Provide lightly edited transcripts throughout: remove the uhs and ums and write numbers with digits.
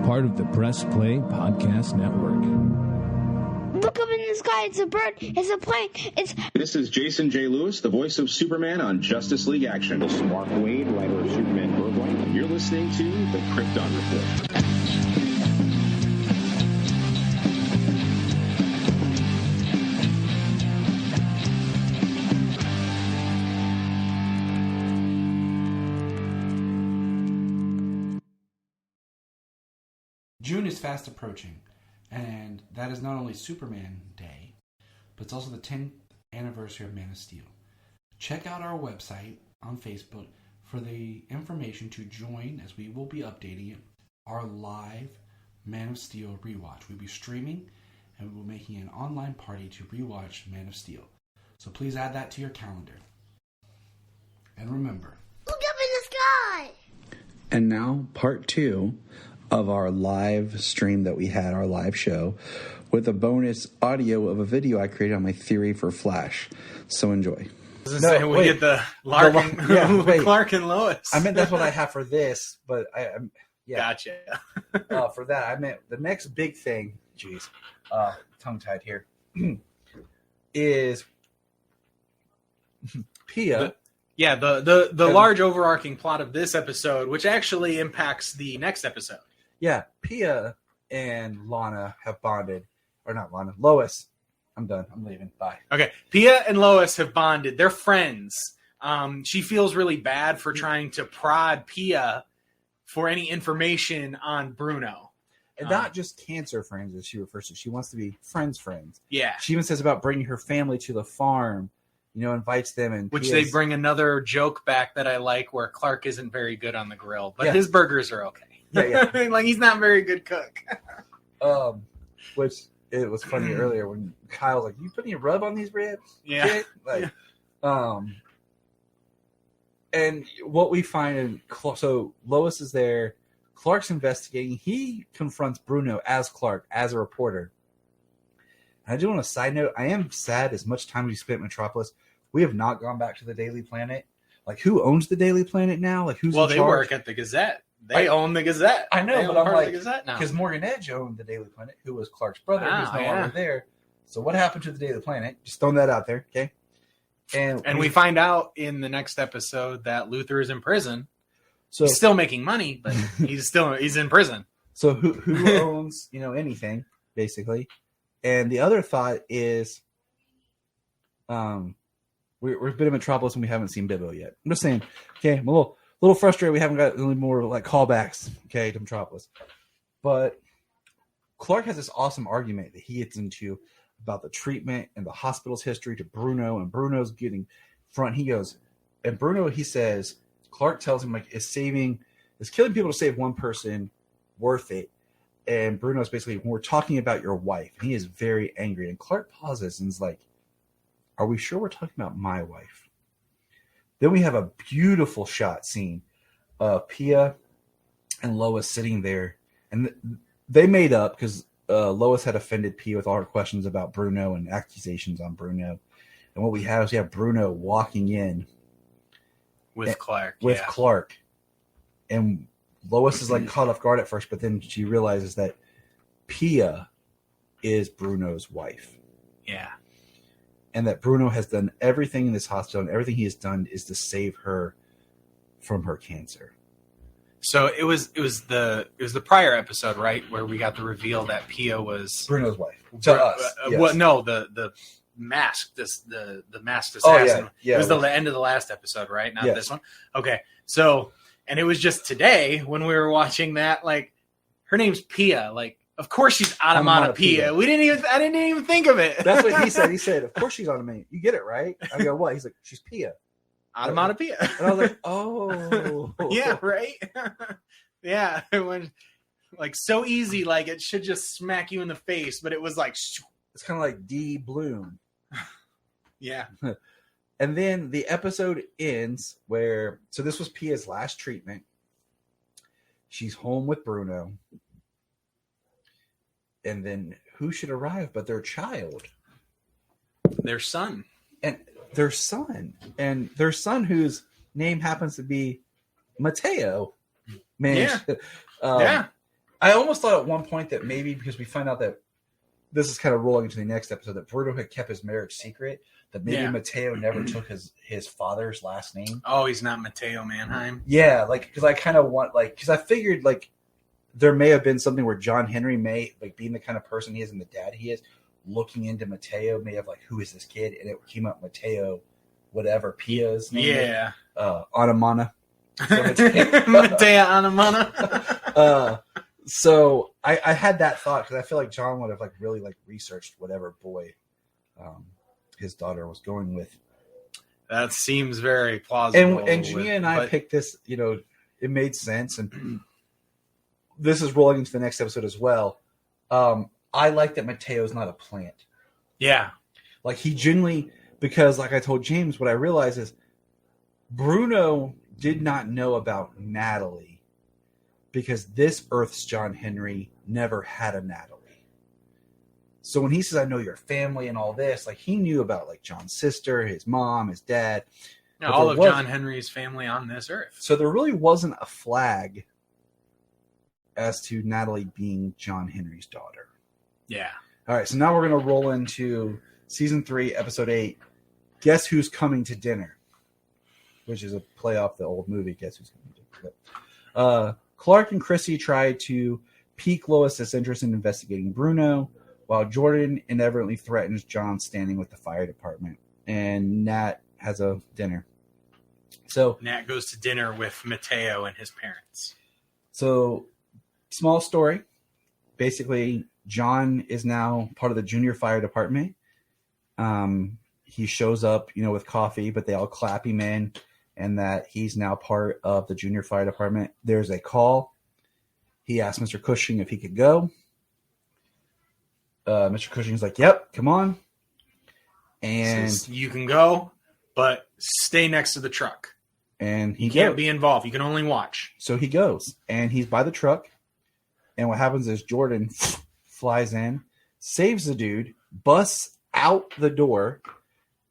part of the Press Play Podcast Network. Look up in the sky. It's a bird. It's a plane. This is Jason J. Lewis, the voice of Superman on Justice League Action. This is Mark Wade, writer of Superman Worldwide, and you're listening to the Krypton Report. June is fast approaching, and that is not only Superman Day, but it's also the 10th anniversary of Man of Steel. Check out our website on Facebook for the information to join, as we will be updating it, our live Man of Steel rewatch. We'll be streaming, and we'll be making an online party to rewatch Man of Steel. So please add that to your calendar. And remember, look up in the sky. And now, part 2 of our live stream that we had, our live show, with a bonus audio of a video I created on my theory for Flash. So enjoy. We get the Clark and Lois. I meant that's what I have for this, but yeah. Gotcha. For that, I meant the next big thing. Jeez, tongue-tied here. Is Pia. The large overarching plot of this episode, which actually impacts the next episode. Yeah, Pia and Lana have bonded. Or not Lana, Lois. I'm done. I'm leaving. Bye. Okay, Pia and Lois have bonded. They're friends. She feels really bad for trying to prod Pia for any information on Bruno. And not just cancer friends, as she refers to. She wants to be friends. Yeah. She even says about bringing her family to the farm. You know, invites them. And which they bring another joke back that I like, where Clark isn't very good on the grill, but his burgers are okay. Yeah. Like, he's not a very good cook. Which it was funny earlier when Kyle was like, "You putting a rub on these ribs?" Yeah. Shit? Like, and what we find so Lois is there. Clark's investigating. He confronts Bruno as Clark, as a reporter. And I do want a side note. I am sad as much time we spent in Metropolis, we have not gone back to the Daily Planet. Like, who owns the Daily Planet now? Like, who's in charge? They work at the Gazette. They own the Gazette. I know, but I'm like, now. Because Morgan Edge owned the Daily Planet, who was Clark's brother, who's no longer there. So what happened to the Daily Planet? Just throwing that out there, okay? And we find out in the next episode that Luthor is in prison. So he's still making money, but he's in prison. So who owns anything basically? And the other thought is, we've been in Metropolis and we haven't seen Bibbo yet. I'm just saying, okay, I'm a little frustrated we haven't got any more like callbacks, okay, to Metropolis. But Clark has this awesome argument that he gets into about the treatment and the hospital's history to Bruno, and Bruno's getting front. He goes, and Bruno, he says, Clark tells him, like, is killing people to save one person worth it? And Bruno's basically, when we're talking about your wife, and he is very angry. And Clark pauses and is like, are we sure we're talking about my wife? Then we have a beautiful shot scene of Pia and Lois sitting there. And they made up because Lois had offended Pia with all her questions about Bruno and accusations on Bruno. And what we have is Bruno walking in with Clark. Clark. And Lois is like caught off guard at first, but then she realizes that Pia is Bruno's wife. Yeah. And that Bruno has done everything in this hospital, and everything he has done is to save her from her cancer. So it was the prior episode, right, where we got the reveal that Pia was Bruno's wife. To us. Yes. Well, no, the masked the masked assassin. Oh, yeah. It was the end of the last episode, right? Not this one. Okay. So, and it was just today when we were watching that, like, her name's Pia. Like, of course she's Onomatopoeia. I didn't even think of it. That's what he said. He said, of course she's Onomatopoeia. You get it, right? I go, what? He's like, she's Pia. Onomatopoeia. And I was like, oh. Yeah, right? Yeah. It went, like, so easy, like, it should just smack you in the face, but it was like... It's kind of like D. Bloom. Yeah. And then the episode ends so this was Pia's last treatment. She's home with Bruno. And then who should arrive but their child? Their son. And their son whose name happens to be Mateo. Man, yeah. I almost thought at one point that maybe because we find out that this is kind of rolling into the next episode that Bruno had kept his marriage secret, that maybe Mateo never took his father's last name. Oh, he's not Mateo Mannheim. Yeah, like because I kind of want because I figured like there may have been something where John Henry may like being the kind of person he is and the dad he is, looking into Mateo may have like who is this kid, and it came up Mateo, whatever Pia's name. Yeah, Anamana. So Mateo Anamana. So I had that thought because I feel like John would have like really like researched whatever boy his daughter was going with. That seems very plausible. And Jania and I picked this, it made sense. And this is rolling into the next episode as well. I like that Mateo's not a plant. Yeah. Like he genuinely, because like I told James, what I realized is Bruno did not know about Natalie. Because this Earth's John Henry never had a Natalie. So when he says, I know your family and all this, like he knew about like John's sister, his mom, his dad. Yeah, all of John Henry's family on this Earth. So there really wasn't a flag as to Natalie being John Henry's daughter. Yeah. All right, so now we're going to roll into season 3, episode 8. Guess Who's Coming to Dinner? Which is a play off the old movie, Guess Who's Coming to Dinner. Clark and Chrissy try to pique Lois's interest in investigating Bruno, while Jordan inevitably threatens John standing with the fire department. And Nat has a dinner. So Nat goes to dinner with Mateo and his parents. So, small story. Basically, John is now part of the junior fire department. He shows up, with coffee, but they all clap him in. And that he's now part of the junior fire department. There's a call. He asked Mr. Cushing if he could go. Mr. Cushing's like, yep, come on. And says, you can go, but stay next to the truck. And he can't be involved. You can only watch. So he goes. And he's by the truck. And what happens is Jordan flies in, saves the dude, busts out the door,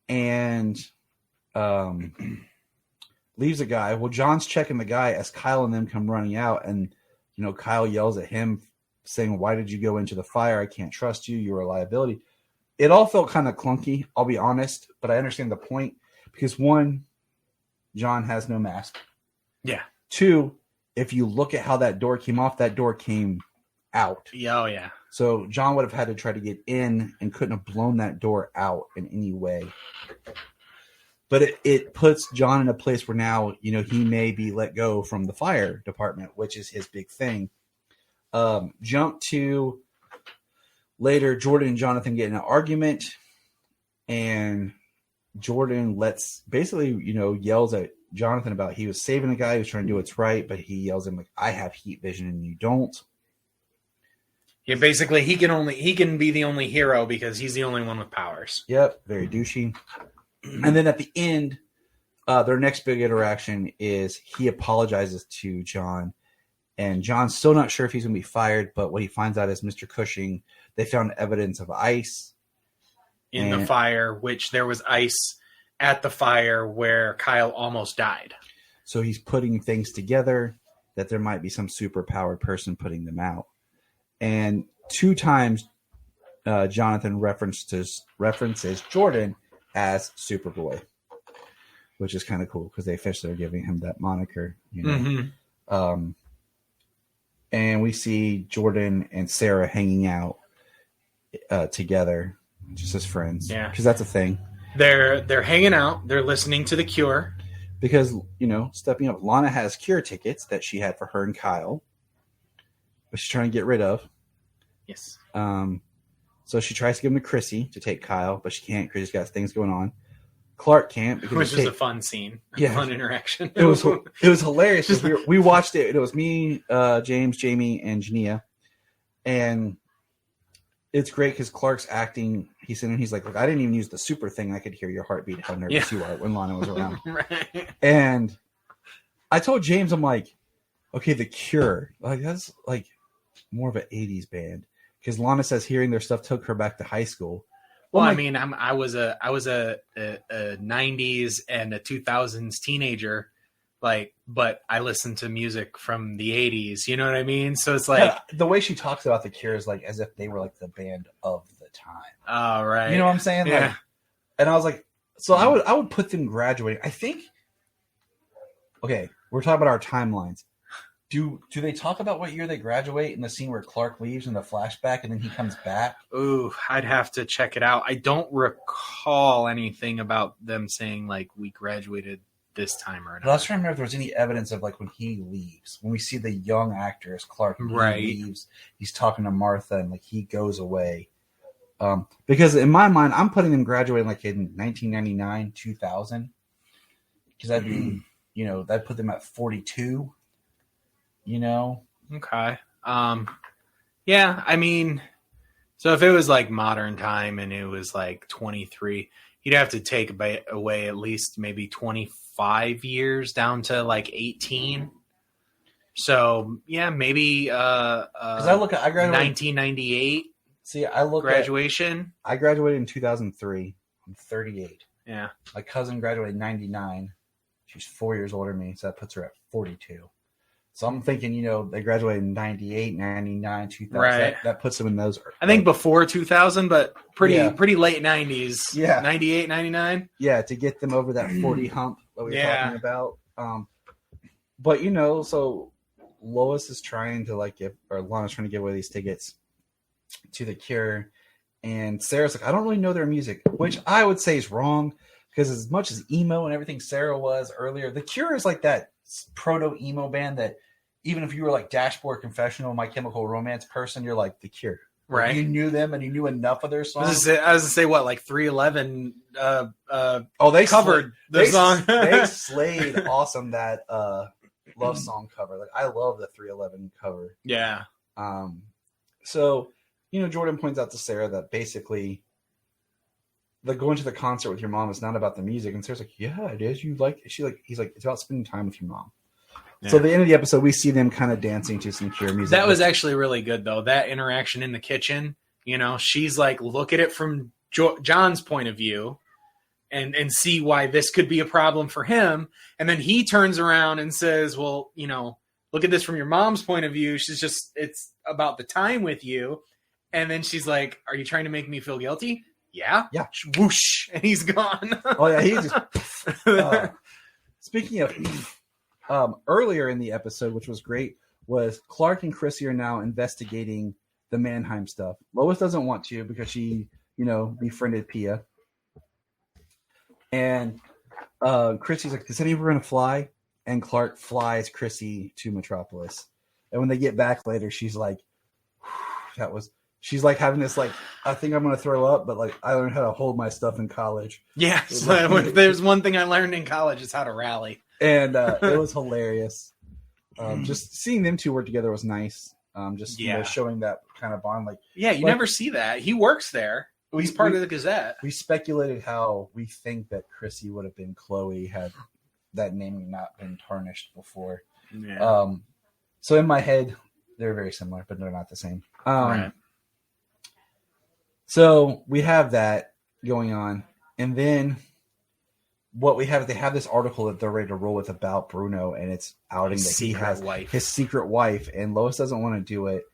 and leaves a guy. Well, John's checking the guy as Kyle and them come running out. And, Kyle yells at him saying, why did you go into the fire? I can't trust you. You're a liability. It all felt kind of clunky, I'll be honest. But I understand the point. Because one, John has no mask. Yeah. Two, if you look at how that door came off, that door came out. Yeah, oh, yeah. So John would have had to try to get in and couldn't have blown that door out in any way. But it puts John in a place where now, he may be let go from the fire department, which is his big thing. Jump to later, Jordan and Jonathan get in an argument. And Jordan yells at Jonathan about he was saving a guy who was trying to do what's right. But he yells at him like, I have heat vision and you don't. Yeah, basically he can be the only hero because he's the only one with powers. Yep, very douchey. And then at the end, their next big interaction is he apologizes to John. And John's still not sure if he's going to be fired, but what he finds out is Mr. Cushing, they found evidence of ice. In the fire, which there was ice at the fire where Kyle almost died. So he's putting things together that there might be some superpowered person putting them out. And 2 times, Jonathan references Jordan as Superboy, which is kind of cool because they officially are giving him that moniker. Mm-hmm. And we see Jordan and Sarah hanging out together, just as friends. Yeah, because that's a thing. They're hanging out. They're listening to The Cure. Because stepping up, Lana has Cure tickets that she had for her and Kyle, but she's trying to get rid of. Yes. So she tries to give them to Chrissy to take Kyle, but she can't. Chrissy's got things going on. Clark can't. Which is a fun scene. Yeah. Fun interaction. It was hilarious. We watched it. It was me, James, Jamie, and Jania. And it's great because Clark's acting. He's sitting and he's like, look, I didn't even use the super thing. I could hear your heartbeat, how nervous you are when Lana was around. Right. And I told James, I'm like, okay, The Cure. Like, that's like more of an 80s band. Because Lana says hearing their stuff took her back to high school. Well, I mean, I was a 90s and a 2000s teenager Like, but I listen to music from the 80s. You know what I mean? So it's like the way she talks about the Cure is like as if they were like the band of the time. Oh, right. You know what I'm saying? Yeah. Like, and I was like, so I would put them graduating. I think. Okay, we're talking about our timelines. Do they talk about what year they graduate in the scene where Clark leaves in the flashback and then he comes back? Ooh, I'd have to check it out. I don't recall anything about them saying like we graduated this time or But I another. was trying to remember if there was any evidence of like when he leaves, when we see the young actor as Clark, he leaves, he's talking to Martha and like he goes away. Because in my mind, I'm putting them graduating like in 1999, 2000, because that'd be, that'd put them at 42. Okay. Yeah, I mean, so if it was like modern time and it was like 23, you'd have to take away at least maybe 25 years down to like 18. So yeah, maybe because I graduated 1998. See, I look graduation. I graduated in 2003. I'm 38. Yeah. My cousin graduated in 99. She's 4 years older than me, so that puts her at 42. So I'm thinking, they graduated in 98, 99, 2000. Right. That puts them in those. I think before 2000, but pretty late 90s. Yeah. 98, 99. Yeah, to get them over that 40 hump that we were talking about. But, so Lois is trying to Lana's trying to give away these tickets to the Cure. And Sarah's like, I don't really know their music, which I would say is wrong because as much as emo and everything Sarah was earlier, the Cure is like that proto-emo band that even if you were like Dashboard Confessional, My Chemical Romance person, you're like the Cure. Right. You knew them and you knew enough of their songs. I was going to say what, like 311 they covered the song. They slayed awesome that Love Song cover. Like I love the 311 cover. Yeah. So, Jordan points out to Sarah that basically the going to the concert with your mom is not about the music. And Sarah's like, yeah, it is. He's like, it's about spending time with your mom. Yeah. So at the end of the episode, we see them kind of dancing to some Cure music. That was actually really good, though. That interaction in the kitchen, she's like, look at it from John's point of view and see why this could be a problem for him. And then he turns around and says, well, look at this from your mom's point of view. It's about the time with you. And then she's like, are you trying to make me feel guilty? Yeah. Yeah. Whoosh. And he's gone. Oh, yeah. He just. Speaking of. Earlier in the episode, which was great, was Clark and Chrissy are now investigating the Mannheim stuff. Lois doesn't want to because she, befriended Pia. And Chrissy's like, does anyone going to fly? And Clark flies Chrissy to Metropolis. And when they get back later, she's like, she's like having this like, I think I'm going to throw up, but like I learned how to hold my stuff in college. Yeah. So if there's one thing I learned in college, it's how to rally. And it was hilarious. Just seeing them two work together was nice. Showing that kind of bond. You never see that. He works there. He's part of the Gazette. We speculated how we think that Chrissy would have been Chloe had that name not been tarnished before. Yeah. So in my head, they're very similar, but they're not the same. Right. So we have that going on. And then what we have, they have this article that they're ready to roll with about Bruno, and it's outing that he has his secret wife, and Lois doesn't want to do it.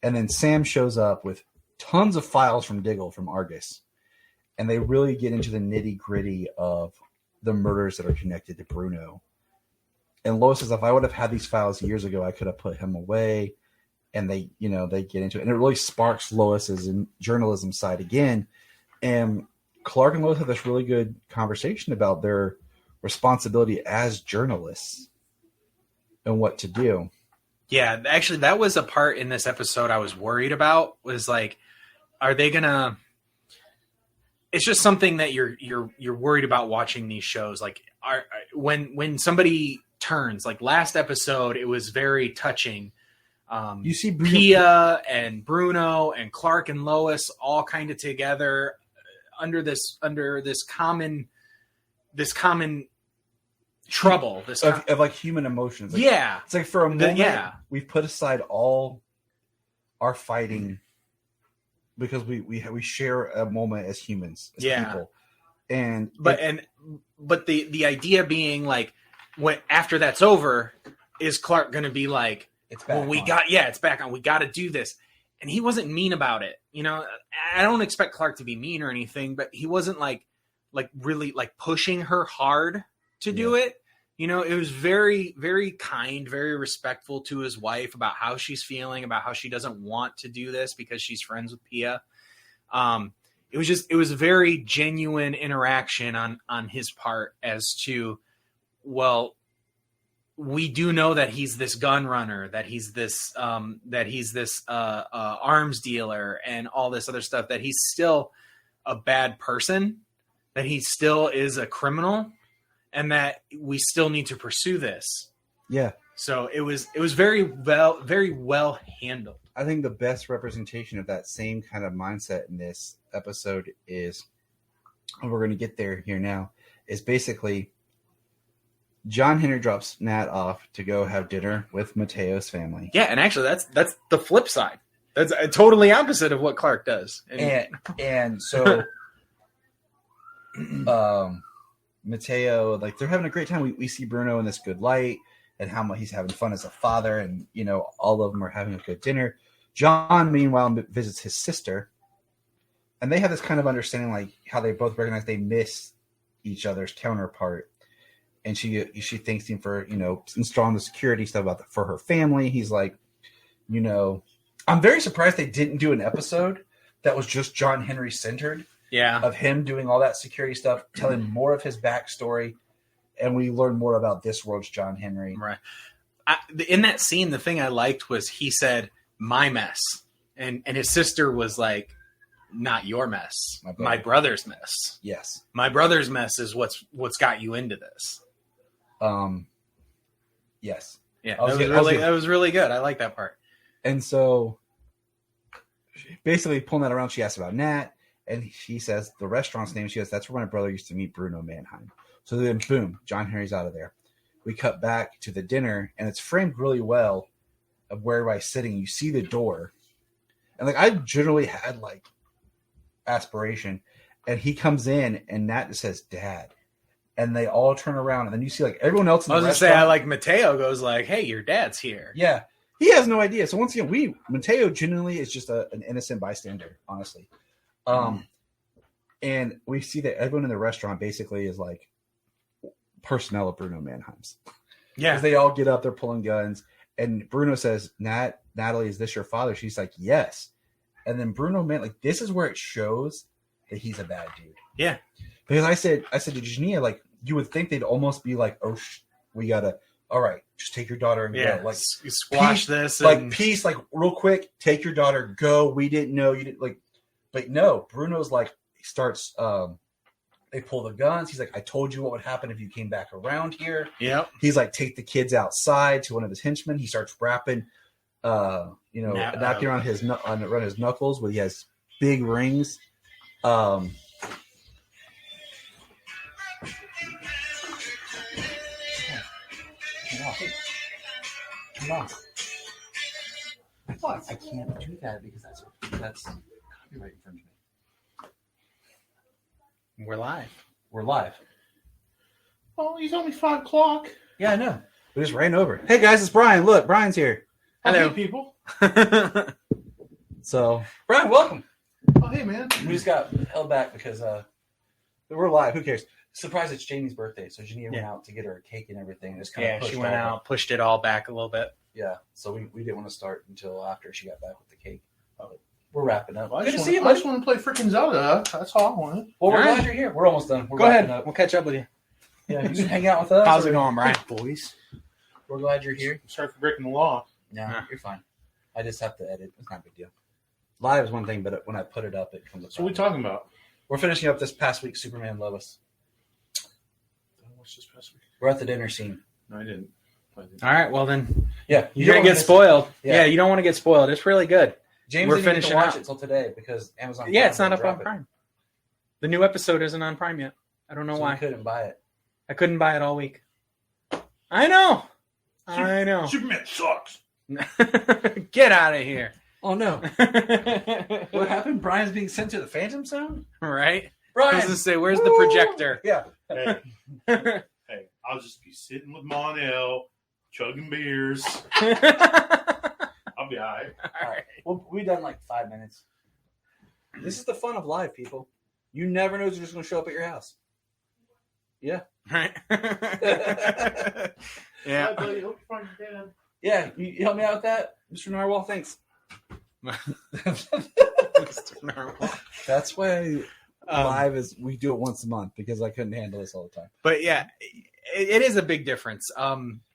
And then Sam shows up with tons of files from Diggle from Argus, and they really get into the nitty gritty of the murders that are connected to Bruno. And Lois says, if I would have had these files years ago, I could have put him away. And they get into it, and it really sparks Lois's journalism side again. And Clark and Lois have this really good conversation about their responsibility as journalists and what to do. Yeah, actually, that was a part in this episode I was worried about. Was like, are they gonna? It's just something that you're worried about watching these shows. Like, when somebody turns, like last episode, it was very touching. You see Pia and Bruno and Clark and Lois all kind of together under this common trouble, of like human emotions. Like, yeah, it's like for a moment, we've put aside all our fighting because we share a moment as humans, as people, but the idea being like after that's over, is Clark going to be like, It's back. It's back on. We got to do this. And he wasn't mean about it. You know, I don't expect Clark to be mean or anything, but he wasn't like really like pushing her hard to do it. You know, it was very, very kind, very respectful to his wife about how she's feeling, about how she doesn't want to do this because she's friends with Pia. It was a very genuine interaction on his part as to, well, we do know that he's this gun runner, that he's this arms dealer and all this other stuff, that he's still a bad person, that he still is a criminal, and that we still need to pursue this. Yeah. So it was very well handled. I think the best representation of that same kind of mindset in this episode is, and we're going to get there here now, is basically John Henry drops Nat off to go have dinner with Mateo's family. Yeah, and actually that's the flip side. That's totally opposite of what Clark does. And so Mateo, like, they're having a great time. We see Bruno in this good light and how much he's having fun as a father, and, you know, all of them are having a good dinner. John, meanwhile, visits his sister, and they have this kind of understanding, like, how they both recognize they miss each other's counterpart. And she thanks him for, you know, installing the security stuff for her family. He's like, you know, I'm very surprised they didn't do an episode that was just John Henry centered. Yeah. Of him doing all that security stuff, telling more of his backstory, and we learn more about this world's John Henry. Right. In that scene, the thing I liked was he said, "My mess," and his sister was like, "Not your mess, my brother's mess." Yes, my brother's mess is what's got you into this. Yes. Yeah, that was really good. I like that part. And so, basically, pulling that around, she asked about Nat. And she says the restaurant's name. She goes, "That's where my brother used to meet Bruno Mannheim." So then, boom, John Henry's out of there. We cut back to the dinner, and it's framed really well of where everybody's sitting. You see the door, and like I generally had like aspiration, and he comes in, and Nat just says, "Dad," and they all turn around, and then you see like everyone else in the restaurant. I like Mateo goes like, "Hey, your dad's here." Yeah, he has no idea. So once again, Mateo genuinely is just an innocent bystander, honestly. And we see that everyone in the restaurant basically is like personnel of Bruno Mannheim's. Yeah. Because they all get up, they're pulling guns. And Bruno says, Natalie, is this your father? She's like, yes. And then Bruno, like, this is where it shows that he's a bad dude. Yeah. Because I said to Jania, like, you would think they'd almost be like, oh, we gotta, all right, just take your daughter and go. Like, squash this. Like, peace, like, real quick, take your daughter, go. We didn't know. You didn't, like, but no, Bruno's like, he starts, they pull the guns. He's like, I told you what would happen if you came back around here. Yep. He's like, take the kids outside to one of his henchmen. He starts rapping, knocking around his knuckles when he has big rings. Come on. What? I can't do that because that's copyright infringement. We're live. Oh, he's only 5 o'clock. Yeah, I know. We just ran over. Hey guys, it's Brian. Look, Brian's here. Hello, people. So, Brian, welcome. Oh, hey, man. We just got held back because we're live. Who cares? Surprised it's Jamie's birthday, so Jania went out to get her cake and everything. And just kind of she went out, pushed it all back a little bit. Yeah, so we didn't want to start until after she got back with the cake. We're wrapping up. Well, I just want to play freaking Zelda. That's all I wanted. Well, we're glad you're here. We're almost done. Go ahead. We'll catch up with you. Yeah, you can hang out with us. How's it going, Brian? Boys. We're glad you're here. Sorry for breaking the law. No, you're fine. I just have to edit. It's not a big deal. Live is one thing, but when I put it up, it comes up. So what are we talking about? We're finishing up this past week, Superman Lois. What's this past week? We're at the dinner scene. No, I didn't. All right, well then. Yeah. You're going to get spoiled. Yeah, you don't want to get spoiled. It's really good. James didn't even watch it till today because Amazon. Yeah, it's not up on Prime. The new episode isn't on Prime yet. I don't know why. I couldn't buy it. I couldn't buy it all week. I know. I know. Superman sucks. Get out of here. Oh, no. What happened? Brian's being sent to the Phantom Zone? Right? Brian. I was going to say, where's the projector? Yeah. Hey, I'll just be sitting with Mon-El, chugging beers. I'll be all right. All right. Well, we've done like 5 minutes. This is the fun of live, people. You never know who's just going to show up at your house. Yeah. Right. Yeah. Buddy, hope you find your dad. Yeah. You help me out with that, Mr. Narwhal? Thanks. That's why live is we do it once a month because I couldn't handle this all the time. But yeah, it is a big difference.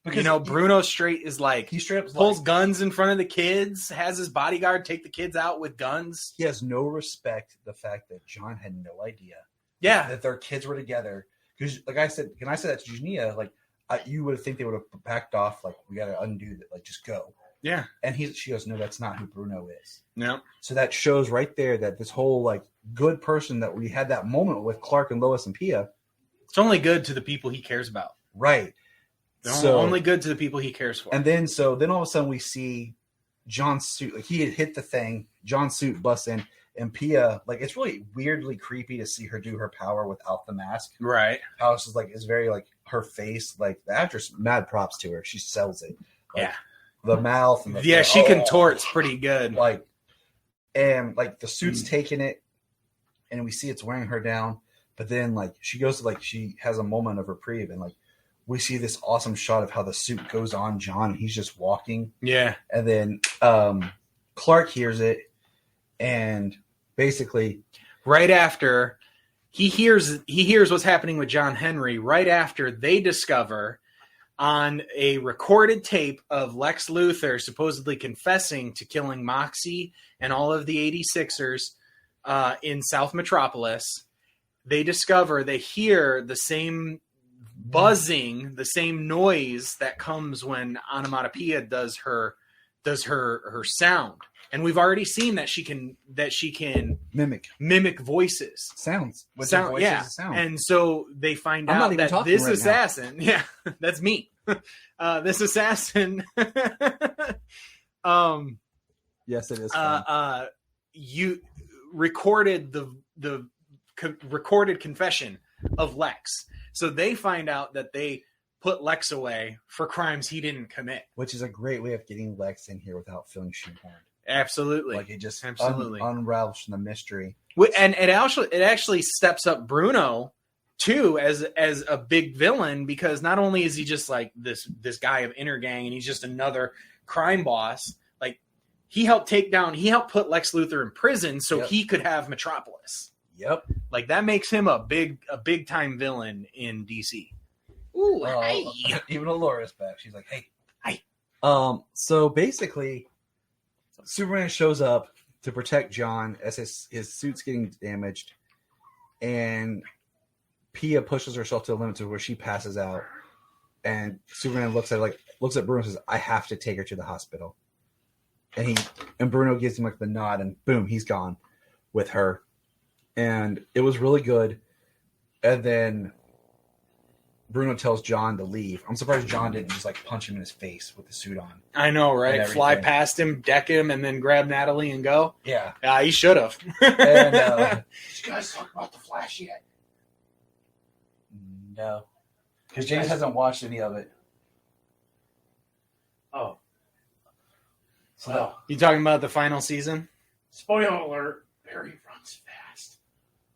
Because Bruno straight is like he straight up pulls guns in front of the kids, has his bodyguard take the kids out with guns. He has no respect the fact that John had no idea. Yeah, that their kids were together. Because, like I said, can I say that to Jania? Like, you would think they would have backed off. Like, we got to undo that. Like, just go. Yeah. And she goes, no, that's not who Bruno is. No. So that shows right there that this whole like good person that we had that moment with Clark and Lois and Pia. It's only good to the people he cares about. Right. So only good to the people he cares for. And then all of a sudden we see John's suit. Like he had hit the thing. John's suit busts in. And Pia, like it's really weirdly creepy to see her do her power without the mask. Right. How it's just like it's very like her face, like the actress, mad props to her. She sells it. Like, yeah. The mouth and she contorts pretty good. Like and like the suit's taking it and we see it's wearing her down. But then like she goes to like she has a moment of reprieve and like we see this awesome shot of how the suit goes on John and he's just walking. Yeah. And then Clark hears it. And basically, right after he hears what's happening with John Henry, right after they discover on a recorded tape of Lex Luthor supposedly confessing to killing Moxie and all of the 86ers in South Metropolis, they hear the same buzzing, the same noise that comes when Onomatopoeia does her sound. And we've already seen that she can mimic voices, sounds, sound. And so they find out that this assassin, that's me. This assassin, yes, it is. You recorded the recorded confession of Lex. So they find out that they put Lex away for crimes he didn't commit, which is a great way of getting Lex in here without feeling shoehorned. Absolutely, like it just absolutely unravels from the mystery, and it actually steps up Bruno too as a big villain because not only is he just like this guy of inner gang and he's just another crime boss, like he helped put Lex Luthor in prison so he could have Metropolis. Yep, like that makes him a big time villain in DC. Ooh, hey. Even Laura's back. She's like, hey, hi. So basically, Superman shows up to protect John as his suit's getting damaged, and Pia pushes herself to the limit to where she passes out, and Superman looks at Bruno and says, "I have to take her to the hospital," and Bruno gives him like the nod, and boom, he's gone with her, and it was really good, and then Bruno tells John to leave. I'm surprised John didn't just like punch him in his face with the suit on. I know, right? Fly past him, deck him, and then grab Natalie and go. Yeah, he should have. And did you guys talk about the Flash yet? No, because James hasn't watched any of it. Oh, so you talking about the final season? Spoiler alert: Barry runs fast.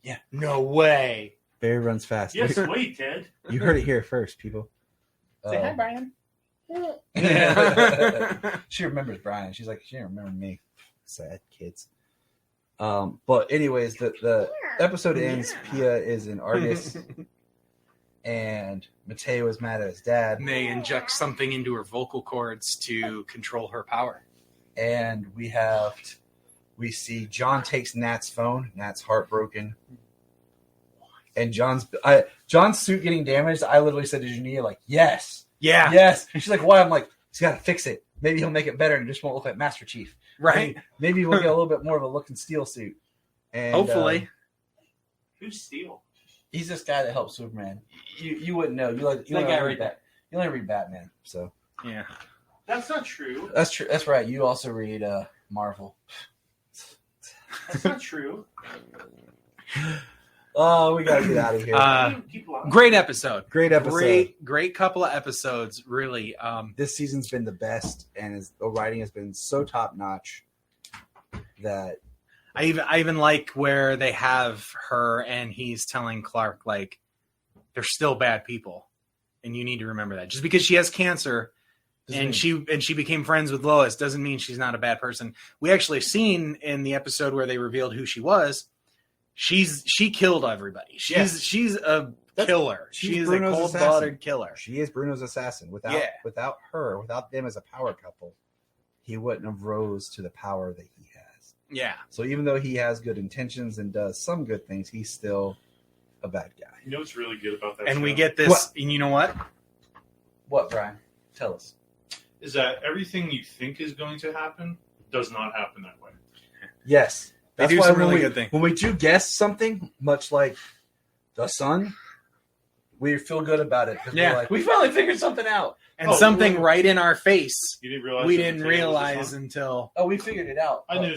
Yeah, no way. Barry runs fast. Yes, wait, Ted. You heard it here first, people. Say hi, Brian. She remembers Brian. She's like, she didn't remember me. Sad kids. But anyways, the episode ends. Pia is an artist, and Mateo is mad at his dad. And they inject something into her vocal cords to control her power. And we see John takes Nat's phone. Nat's heartbroken. And John's suit getting damaged. I literally said to Jania, like, yes. Yeah. Yes. And she's like, why? I'm like, he's got to fix it. Maybe he'll make it better and it just won't look like Master Chief. Right. Maybe we'll get a little bit more of a look and Steel suit. And, hopefully. Who's Steel? He's this guy that helps Superman. You wouldn't know. You only read Batman. So yeah. That's not true. That's true. That's right. You also read Marvel. That's not true. Oh, we gotta get out of here. Great episode. Great couple of episodes. Really. This season's been the best, and the writing has been so top notch that I even like where they have her and he's telling Clark like they're still bad people, and you need to remember that. Just because she has cancer and she became friends with Lois doesn't mean she's not a bad person. We actually seen in the episode where they revealed who she was. She killed everybody. She's a killer. She's a cold-blooded killer. She is Bruno's assassin. Without her, without them as a power couple, he wouldn't have rose to the power that he has. Yeah. So even though he has good intentions and does some good things, he's still a bad guy. You know what's really good about that And show? we get this, and you know what? What, Brian? Tell us. Is that everything you think is going to happen does not happen that way. Yes. They do some really good things. When we do guess something, much like the sun, we feel good about it. Yeah. We're like, we finally figured something out. And something right in our face You didn't realize we that didn't the tail was the realize sun? until... Oh, we figured it out. I knew.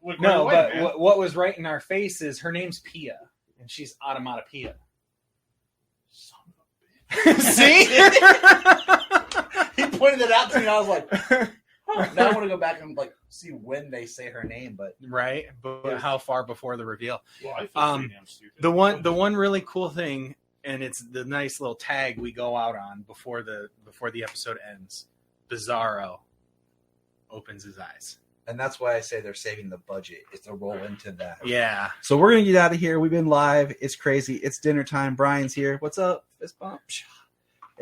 Look, No, right away, but man. what was right in our face is her name's Pia, and she's Automatopoeia. Son of a bitch. See? He pointed it out to me, and I was like, huh. Now I want to go back and like see when they say her name, but Right, but how far before the reveal? Well, I feel pretty damn stupid. The one really cool thing, and it's the nice little tag we go out on before the episode ends. Bizarro opens his eyes. and that's why I say they're saving the budget. It's a roll into that. Yeah. So we're gonna get out of here. We've been live. It's crazy. It's dinner time. Brian's here. What's up? Fist bump.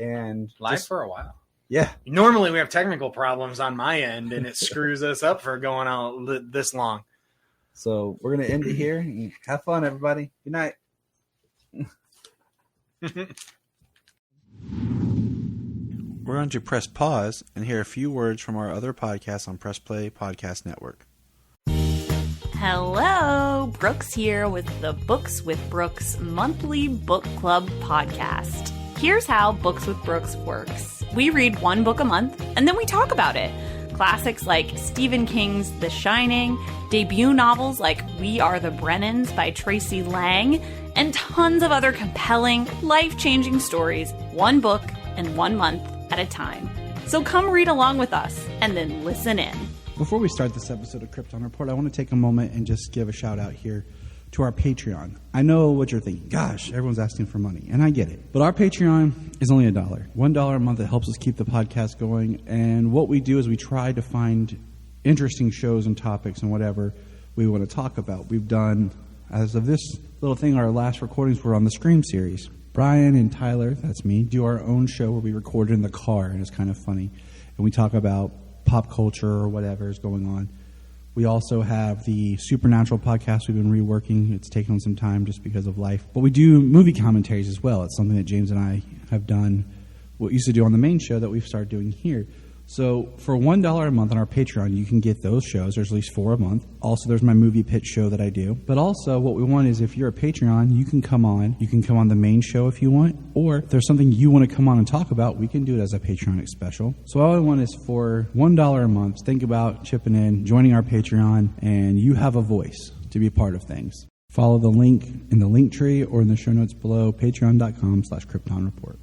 And Live for a while. Yeah. Normally we have technical problems on my end, and it screws us up for going out this long. So we're gonna end it here. Have fun, everybody. Good night. We're going to press pause and hear a few words from our other podcasts on Press Play Podcast Network. Hello, Brooks here with the Books with Brooks monthly book club podcast. Here's how Books with Brooks works. We read one book a month and then we talk about it. Classics like Stephen King's The Shining, debut novels like We Are the Brennans by Tracy Lang, and tons of other compelling, life-changing stories, one book and 1 month at a time. So come read along with us and then listen in. Before we start this episode of Krypton Report, I want to take a moment and just give a shout out here to our Patreon. I know what you're thinking. Gosh, everyone's asking for money, and I get it. But our Patreon is only $1. $1 a month that helps us keep the podcast going. And what we do is we try to find interesting shows and topics and whatever we want to talk about. We've done, as of this little thing, our last recordings were on the Scream series. Brian and Tyler, that's me, do our own show where we record in the car, and it's kind of funny. And we talk about pop culture or whatever is going on. We also have the Supernatural podcast we've been reworking. It's taken some time just because of life. But we do movie commentaries as well. It's something that James and I have done, what we used to do on the main show that we've started doing here. So for $1 a month on our Patreon, you can get those shows. There's at least 4 a month. Also, there's my movie pitch show that I do. But also, what we want is if you're a Patreon, you can come on. You can come on the main show if you want. Or if there's something you want to come on and talk about, we can do it as a Patreon special. So all I want is for $1 a month, think about chipping in, joining our Patreon, and you have a voice to be a part of things. Follow the link in the link tree or in the show notes below, patreon.com/Krypton Report.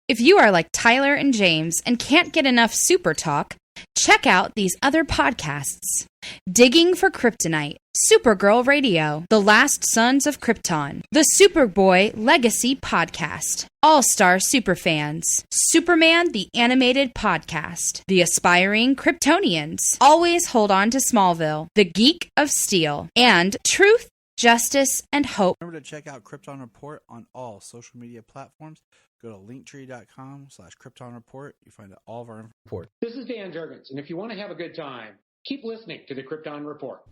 If you are like Tyler and James and can't get enough super talk, check out these other podcasts. Digging for Kryptonite, Supergirl Radio, The Last Sons of Krypton, the Superboy Legacy Podcast, All-Star Superfans, Superman the Animated Podcast, The Aspiring Kryptonians, Always Hold On to Smallville, The Geek of Steel, and Truth, Justice, and Hope. Remember to check out Krypton Report on all social media platforms. Go to linktree.com/Krypton Report. You find all of our report. This is Dan Jurgens, and if you want to have a good time, keep listening to the Krypton Report.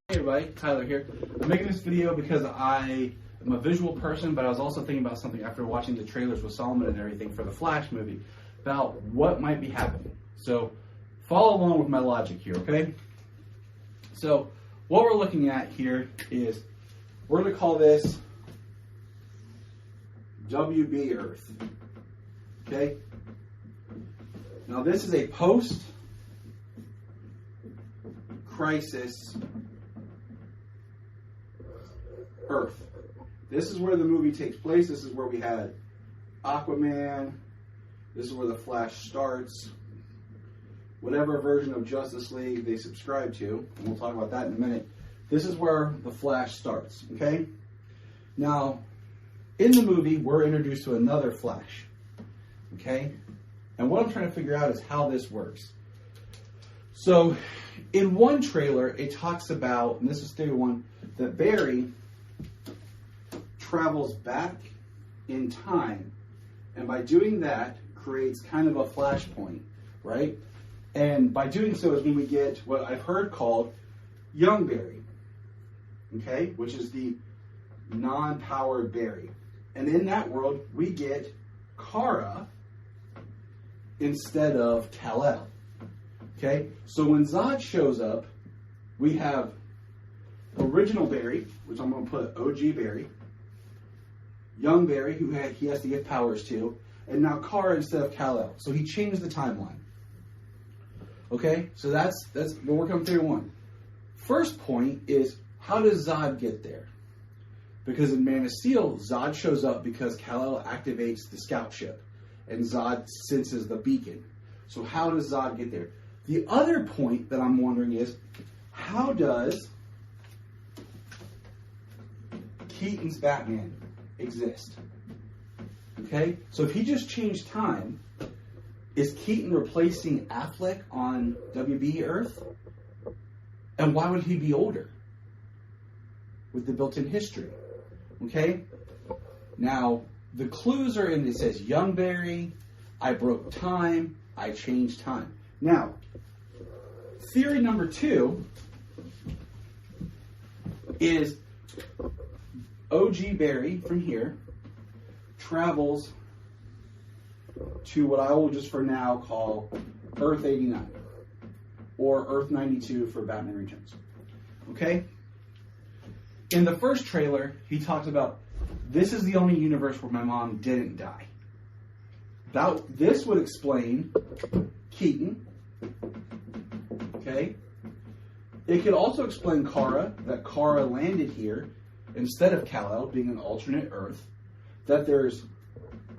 Hey everybody, Tyler here. I'm making this video because I am a visual person, but I was also thinking about something after watching the trailers with Solomon and everything for the Flash movie about what might be happening. So follow along with my logic here, okay? So what we're looking at here is, we're going to call this WB Earth. Okay? Now this is a post-crisis Earth. This is where the movie takes place. This is where we had Aquaman. This is where the Flash starts. Whatever version of Justice League they subscribe to, and we'll talk about that in a minute. This is where the Flash starts, okay? Now, in the movie, we're introduced to another Flash, okay? And what I'm trying to figure out is how this works. So, in one trailer, it talks about, and this is theory one, that Barry travels back in time, and by doing that, creates kind of a flashpoint, right? And by doing so is when we get what I've heard called young Barry, okay, which is the non-powered Barry. And in that world, we get Kara instead of Kal-El, okay? So when Zod shows up, we have original Barry, which I'm going to put OG Barry, young Barry, who he has to get powers to, and now Kara instead of Kal-El. So he changed the timeline. Okay, so that's we're working on theory one. First point is, how does Zod get there? Because in Man of Steel, Zod shows up because Kal-El activates the scout ship, and Zod senses the beacon. So how does Zod get there? The other point that I'm wondering is, how does Keaton's Batman exist? Okay, so if he just changed time, is Keaton replacing Affleck on WB Earth? And why would he be older? With the built-in history. Okay? Now, the clues are in, it says, young Barry, I broke time, I changed time. Now, theory number 2 is OG Barry from here travels to what I will just for now call Earth 89 or Earth 92 for Batman Returns. Okay? In the first trailer, he talks about this is the only universe where my mom didn't die. This would explain Keaton. Okay? It could also explain Kara, that Kara landed here instead of Kal-El being an alternate Earth, that there's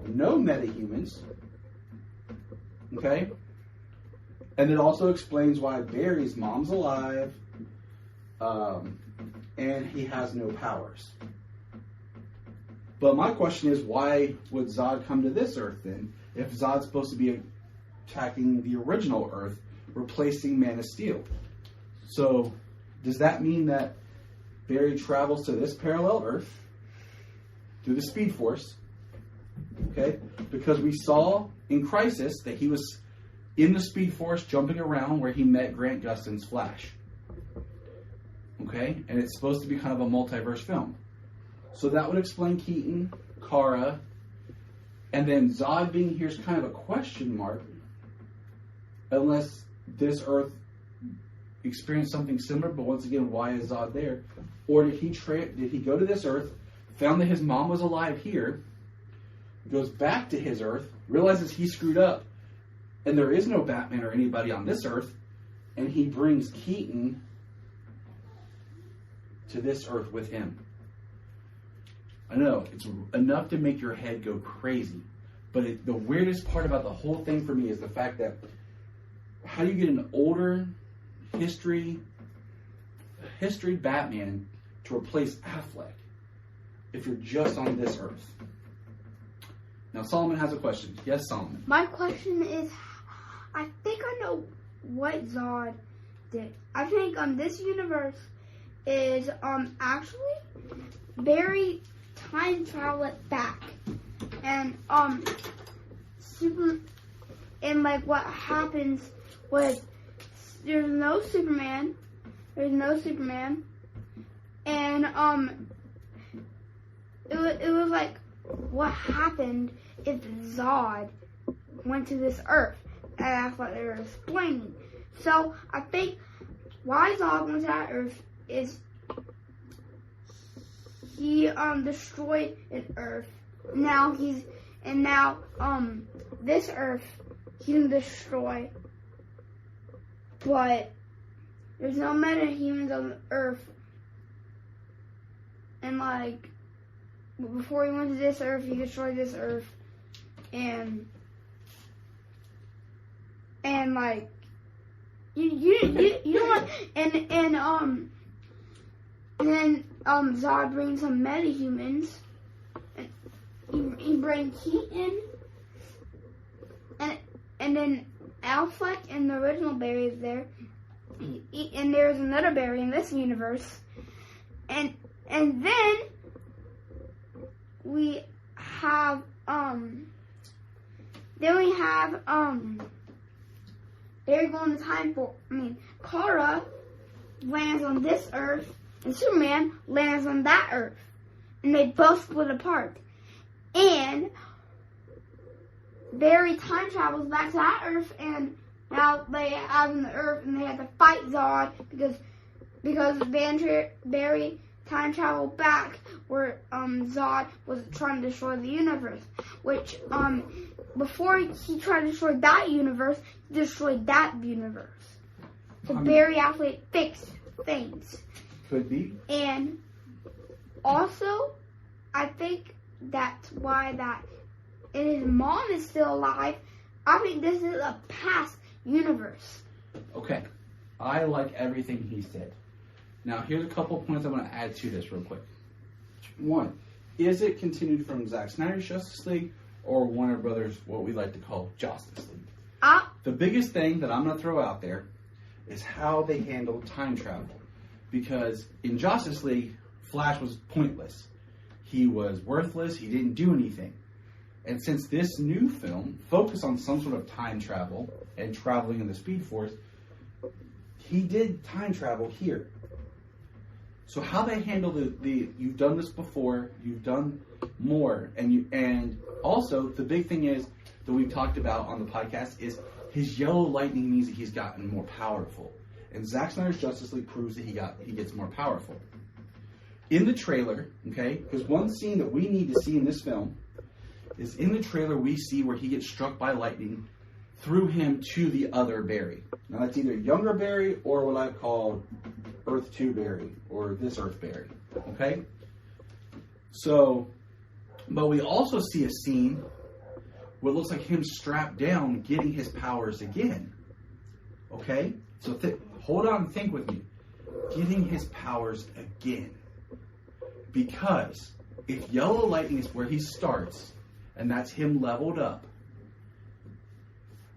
no metahumans. Okay? And it also explains why Barry's mom's alive, and he has no powers. But my question is, why would Zod come to this Earth then, if Zod's supposed to be attacking the original Earth, replacing Man of Steel? So, does that mean that Barry travels to this parallel Earth through the Speed Force? Okay? Because we saw in Crisis that he was in the Speed Force jumping around where he met Grant Gustin's Flash. Okay? And it's supposed to be kind of a multiverse film. So that would explain Keaton, Kara, and then Zod being here is kind of a question mark, unless this Earth experienced something similar, but once again, why is Zod there? Or did he go to this Earth, found that his mom was alive here, goes back to his Earth, realizes he screwed up, and there is no Batman or anybody on this Earth, and he brings Keaton to this Earth with him. I know, it's enough to make your head go crazy, but the weirdest part about the whole thing for me is the fact that how do you get an older history Batman to replace Affleck if you're just on this Earth? Now, Solomon has a question. Yes, Solomon. My question is, I think I know what Zod did. I think this universe is actually Barry time travel back, and like what happens was there's no Superman, and it was like what happened if Zod went to this Earth, and that's what they were explaining. So I think why Zod went to that Earth is he destroyed an Earth. Now this Earth he can destroy, but there's no metahumans on the Earth, and like before he went to this Earth, he destroyed this Earth, and like you know what? And then Zod brings some metahumans. And he brings Keaton, and then Alfleck and the original Barry is there, and there's another Barry in this universe, and then we have Barry going to time for. Kara lands on this Earth, and Superman lands on that Earth, and they both split apart. And Barry time travels back to that Earth, and now they have in the Earth, and they have to fight Zod because Barry time traveled back where Zod was trying to destroy the universe. Which before he tried to destroy that universe, he destroyed that universe. So Barry actually fixed things. Could be. And also, I think that's why and his mom is still alive. I think this is a past universe. Okay. I like everything he said. Now, here's a couple points I want to add to this real quick. One, is it continued from Zack Snyder's Justice League or Warner Brothers, what we like to call Justice League? The biggest thing that I'm going to throw out there is how they handle time travel. Because in Justice League, Flash was pointless. He was worthless. He didn't do anything. And since this new film focused on some sort of time travel and traveling in the Speed Force, he did time travel here. So how they handle the you've done this before, you've done more, and also the big thing is that we've talked about on the podcast is his yellow lightning means that he's gotten more powerful. And Zack Snyder's Justice League proves that he gets more powerful. In the trailer, okay, because one scene that we need to see in this film is in the trailer we see where he gets struck by lightning through him to the other Barry. Now that's either younger Barry or what I've called Earth 2 Barry or this Earth Barry, okay? So, but we also see a scene where it looks like him strapped down getting his powers again, okay? So hold on and think with me. Getting his powers again. Because if yellow lightning is where he starts, and that's him leveled up,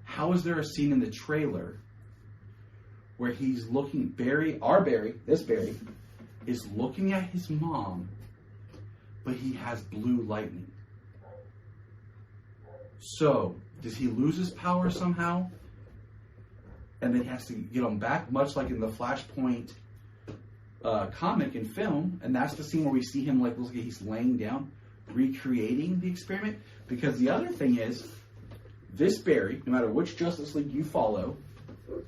how is there a scene in the trailer where he's looking, this Barry, is looking at his mom, but he has blue lightning? So, does he lose his power somehow? And then he has to get them back, much like in the Flashpoint comic and film, and that's the scene where we see him looks like he's laying down, recreating the experiment. Because the other thing is, this Barry, no matter which Justice League you follow,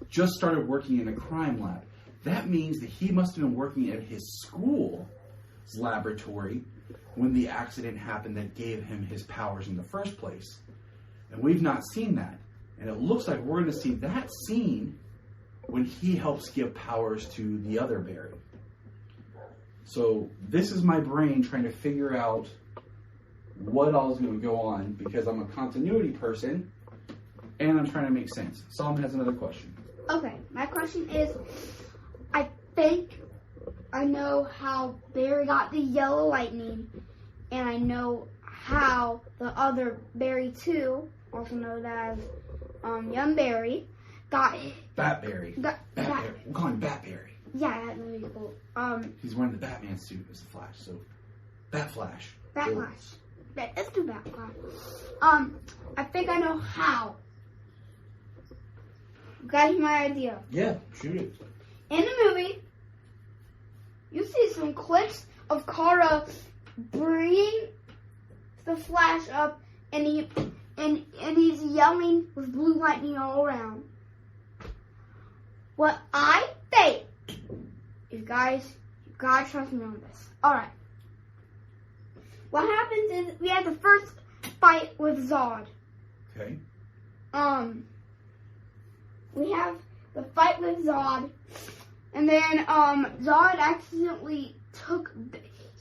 just started working in a crime lab. That means that he must have been working at his school's laboratory when the accident happened that gave him his powers in the first place. And we've not seen that. And it looks like we're going to see that scene when he helps give powers to the other Barry. So this is my brain trying to figure out what all is going to go on because I'm a continuity person and I'm trying to make sense. Solomon has another question. Okay, my question is, I think I know how Barry got the yellow lightning, and I know how the other Barry 2, also known as Young Barry, got it. Batberry. We're calling him Batberry. Yeah, that's really cool. He's wearing the Batman suit as the Flash, so Batflash. Batflash. Let's do Batflash. I think I know how. Got my idea. Yeah, shoot it. In the movie, you see some clips of Kara bringing the Flash up, and he's yelling with blue lightning all around. What I think, you guys gotta trust me on this. All right. What happens is we have the first fight with Zod. Okay. We have the fight with Zod, and then Zod accidentally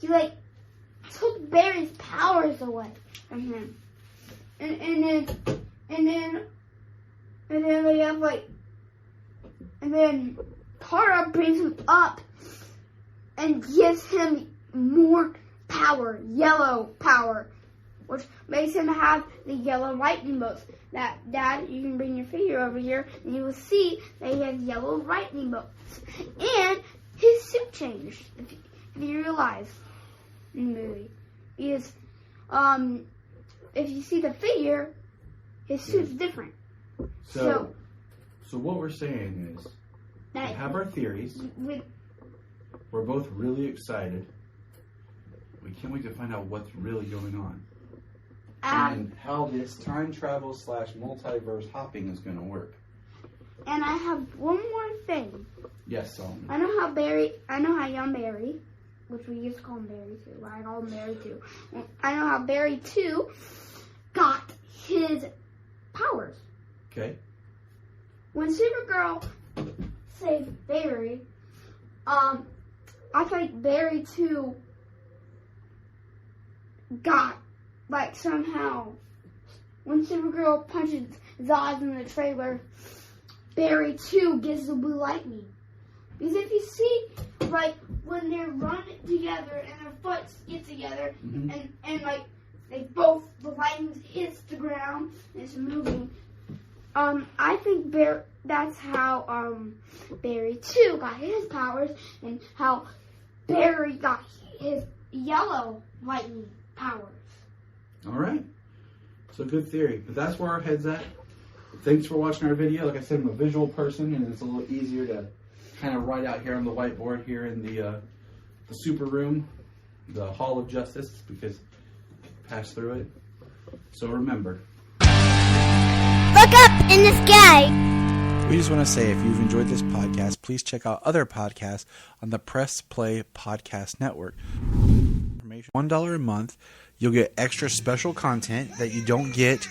he like took Barry's powers away from him, and then they have like, and then Tara brings him up and gives him more power, yellow power, which makes him have the yellow lightning bolts. That, Dad, you can bring your figure over here, and you will see that he has yellow lightning bolts. And his suit changed, if you realize, in the movie. Because, if you see the figure, his suit's different. So what we're saying is, we have our theories. We're both really excited. We can't wait to find out what's really going on. And how this time travel / multiverse hopping is going to work. And I have one more thing. Yes, Solomon. I know how young Barry, which we used to call him Barry 2, I call him Barry 2. I know how Barry 2 got his powers. Okay. When Supergirl saved Barry, I think Barry 2 got, like, somehow, when Supergirl punches Zod in the trailer, Barry 2 gets the blue lightning. Because if you see, like, when they're running together and their foots get together, and like, they both, the lightning hits the ground and it's moving, I think that's how, Barry 2 got his powers, and how Barry got his yellow lightning powers. All right. So good theory. But that's where our head's at. Thanks for watching our video. Like I said, I'm a visual person, and it's a little easier to kind of write out here on the whiteboard here in the super room, the Hall of Justice, because pass through it. So remember. Look up in the sky. We just want to say, if you've enjoyed this podcast, please check out other podcasts on the Press Play Podcast Network. $1 a month, you'll get extra special content that you don't get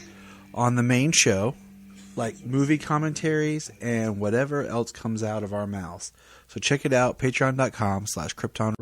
on the main show, like movie commentaries and whatever else comes out of our mouths. So check it out, patreon.com/Krypton.